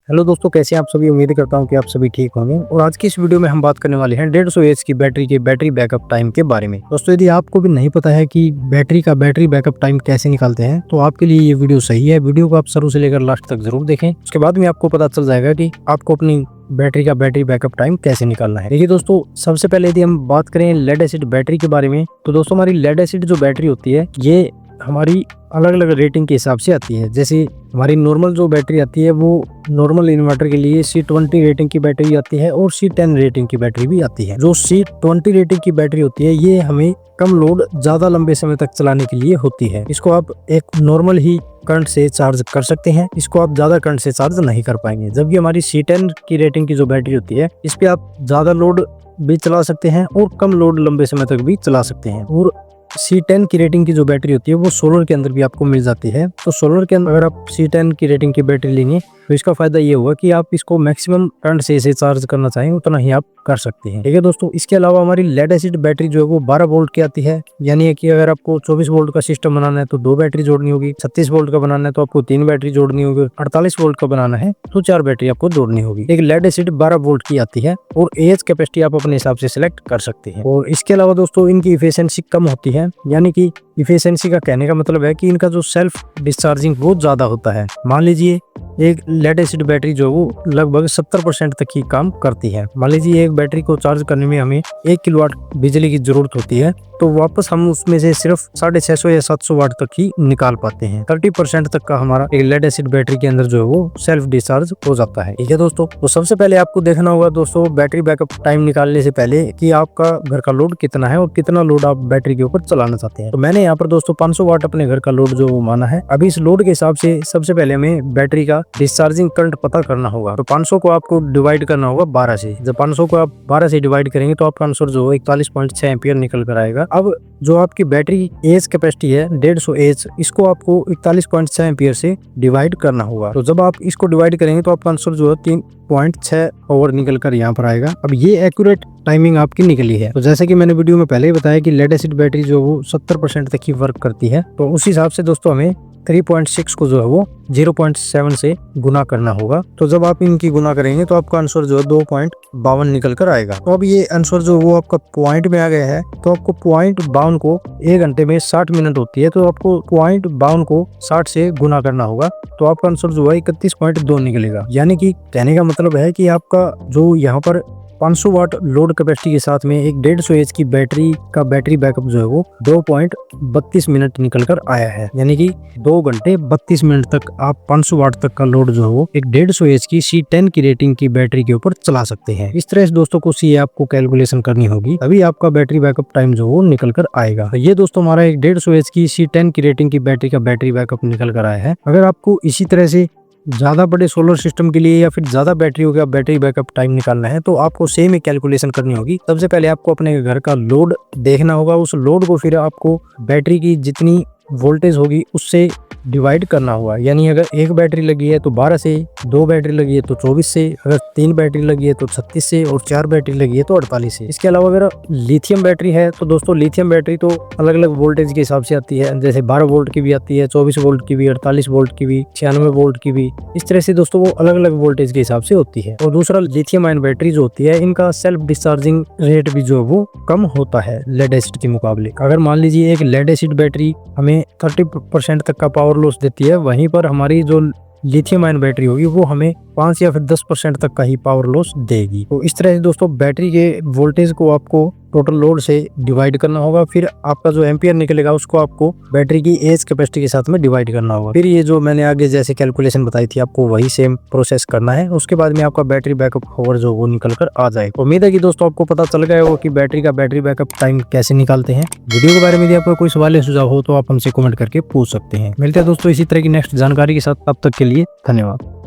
Hello दोस्तों, कैसे हैं आप सभी। उम्मीद करता हूं कि आप सभी ठीक होंगे। और आज की इस वीडियो में हम बात करने वाले हैं 150 एएच की बैटरी के बैटरी बैकअप टाइम के बारे में। दोस्तों, यदि आपको भी नहीं पता है कि बैटरी का बैटरी बैकअप टाइम कैसे निकालते हैं तो आपके लिए ये वीडियो सही है। वीडियो को आप शुरू से लेकर लास्ट तक जरूर देखें, उसके बाद में आपको पता चल जाएगा कि आपको अपनी बैटरी का बैटरी बैकअप टाइम कैसे निकालना है। देखिए दोस्तों, सबसे पहले यदि हम बात करें लेड एसिड बैटरी के बारे में, तो दोस्तों हमारी लेड एसिड जो बैटरी होती है ये हमारी अलग अलग रेटिंग के हिसाब से आती है। जैसे हमारी नॉर्मल जो बैटरी आती है वो नॉर्मल इन्वर्टर के लिए C20 रेटिंग की बैटरी आती है और C10 रेटिंग की बैटरी भी आती है। जो C20 रेटिंग की बैटरी होती है ये हमें कम लोड ज्यादा लंबे समय तक चलाने के लिए होती है। इसको आप एक नॉर्मल ही करंट से चार्ज कर सकते हैं, इसको आप ज्यादा करंट से चार्ज नहीं कर पाएंगे। जबकि हमारी C10 की रेटिंग की जो बैटरी होती है इस पे आप ज्यादा लोड भी चला सकते हैं और कम लोड लंबे समय तक भी चला सकते हैं। और C10 की रेटिंग की जो बैटरी होती है वो सोलर के अंदर भी आपको मिल जाती है। तो सोलर के अंदर अगर आप C10 की रेटिंग की बैटरी लेंगे तो इसका फायदा ये होगा कि आप इसको मैक्सिमम करंट से इसे चार्ज करना चाहें उतना ही आप कर सकते हैं। ठीक है दोस्तों, इसके अलावा हमारी लेड एसिड बैटरी जो है वो 12 वोल्ट की आती है। यानी कि अगर आपको 24 वोल्ट का सिस्टम बनाना है तो 2 बैटरी जोड़नी होगी, 36 वोल्ट का बनाना है तो आपको 3 बैटरी जोड़नी होगी, 48 वोल्ट का बनाना है तो 4 बैटरी आपको जोड़नी होगी। एक लेड एसिड 12 वोल्ट की आती है और एएच कैपेसिटी आप अपने हिसाब से सिलेक्ट कर सकते हैं। और इसके अलावा दोस्तों इनकी इफिशियंसी कम होती है। यानी कि इफिशियंसी का कहने का मतलब है कि इनका जो सेल्फ डिस्चार्जिंग बहुत ज्यादा होता है। मान लीजिए एक लेड एसिड बैटरी जो वो लगभग 70% तक ही काम करती है। मान लीजिए एक बैटरी को चार्ज करने में हमें 1 किलोवाट बिजली की जरूरत होती है तो वापस हम उसमें से सिर्फ 650 या 700 वाट तक ही निकाल पाते हैं। 30% तक का हमारा एक लेड एसिड बैटरी के अंदर जो है वो सेल्फ डिस्चार्ज हो जाता है। ठीक है दोस्तों, तो सबसे पहले आपको देखना होगा दोस्तों बैटरी बैकअप टाइम निकालने से पहले कि आपका घर का लोड कितना है और कितना लोड आप बैटरी के ऊपर चलाना चाहते हैं। तो मैंने यहाँ पर दोस्तों 500 वाट अपने घर का लोड जो वो माना है। अभी इस लोड के हिसाब से सबसे पहले हमें बैटरी का डिस्चार्जिंग करंट पता करना होगा। तो 500 को आपको डिवाइड करना होगा 12 से। जब 500 को आप 12 से डिवाइड करेंगे तो आपका आंसर जो 41.6 एम्पियर निकल कर आएगा। अब जो आपकी बैटरी एज कैपेसिटी है 150 एज, इसको आपको 41.6 एम्पियर से डिवाइड करना होगा। तो जब आप इसको डिवाइड करेंगे तो आपका आंसर जो है 3.6 ओवर निकल कर यहाँ पर आएगा। अब ये एक्यूरेट टाइमिंग आपकी निकली है। तो जैसे कि मैंने वीडियो में पहले ही बताया कि लेड एसिड बैटरी जो वो 70% तक ही वर्क करती है। तो उस हिसाब से दोस्तों हमें 3.6 को जो है वो 0.7 से गुना करना होगा। तो जब आप इनकी गुना करेंगे तो आपका आंसर जो है 2.52 निकल कर आएगा। तो अब ये आंसर जो वो आपका पॉइंट में आ गया है। तो आपको 0.52 को 1 घंटे में 60 मिनट होती है तो आपको 0.52 को 60 से गुना करना होगा। तो आपका आंसर जो है 31.2 निकलेगा। यानी कि कहने का मतलब है कि आपका जो यहाँ पर 500 वाट लोड कैपेसिटी के साथ में एक 150 एच की बैटरी का बैटरी बैकअप जो है वो 2.32 मिनट निकल कर आया है। यानी कि 2 घंटे 32 मिनट तक आप 500 वाट तक का लोड जो है वो एक 150 एच की C10 की रेटिंग की बैटरी के ऊपर चला सकते हैं। इस तरह से दोस्तों को आपको कैलकुलेशन करनी होगी, तभी आपका बैटरी बैकअप टाइम जो वो निकल कर आएगा। तो ये दोस्तों हमारा एक 150 एच की C10 की रेटिंग की बैटरी का बैटरी बैकअप निकल कर आया है। अगर आपको इसी तरह से ज्यादा बड़े सोलर सिस्टम के लिए या फिर ज्यादा बैटरी का बैटरी बैकअप टाइम निकालना है तो आपको सेम ही कैलकुलेशन करनी होगी। सबसे पहले आपको अपने घर का लोड देखना होगा, उस लोड को फिर आपको बैटरी की जितनी वोल्टेज होगी उससे डिवाइड करना होगा। यानी अगर 1 बैटरी लगी है तो 12 से, 2 बैटरी लगी है तो 24 से, अगर 3 बैटरी लगी है तो 36 से और 4 बैटरी लगी है तो 48 से। इसके अलावा अगर लिथियम बैटरी है तो दोस्तों लिथियम बैटरी तो अलग अलग वोल्टेज के हिसाब से आती है। जैसे 12 वोल्ट की भी आती है, 24 वोल्ट की भी, 48 वोल्ट की भी, 96 वोल्ट की भी। इस तरह से दोस्तों वो अलग अलग वोल्टेज के हिसाब से होती है। और दूसरा लिथियम आयन बैटरी जो होती है इनका सेल्फ डिस्चार्जिंग रेट भी जो है वो कम होता है लेड एसिड के मुकाबले। अगर मान लीजिए एक लेड एसिड बैटरी हमें 30% तक का पावर लॉस देती है, वहीं पर हमारी जो लिथियम आयन बैटरी होगी वो हमें 5 या फिर 10% तक का ही पावर लॉस देगी। तो इस तरह से दोस्तों बैटरी के वोल्टेज को आपको टोटल लोड से डिवाइड करना होगा। फिर आपका जो एम्पियर निकलेगा उसको आपको बैटरी की एज कैपेसिटी के साथ में डिवाइड करना होगा। फिर ये जो मैंने आगे जैसे कैलकुलेशन बताई थी आपको वही सेम प्रोसेस करना है। उसके बाद में आपका बैटरी बैकअप ओवर जो वो निकल कर आ जाएगा। उम्मीद है कि दोस्तों आपको पता चल गया हो कि बैटरी का बैटरी बैकअप टाइम कैसे निकालते हैं। वीडियो के बारे में यदि आपको कोई सवाल या सुझाव हो तो आप हमसे कमेंट करके पूछ सकते हैं। मिलते हैं दोस्तों इसी तरह की नेक्स्ट जानकारी के साथ, तब तक के लिए धन्यवाद।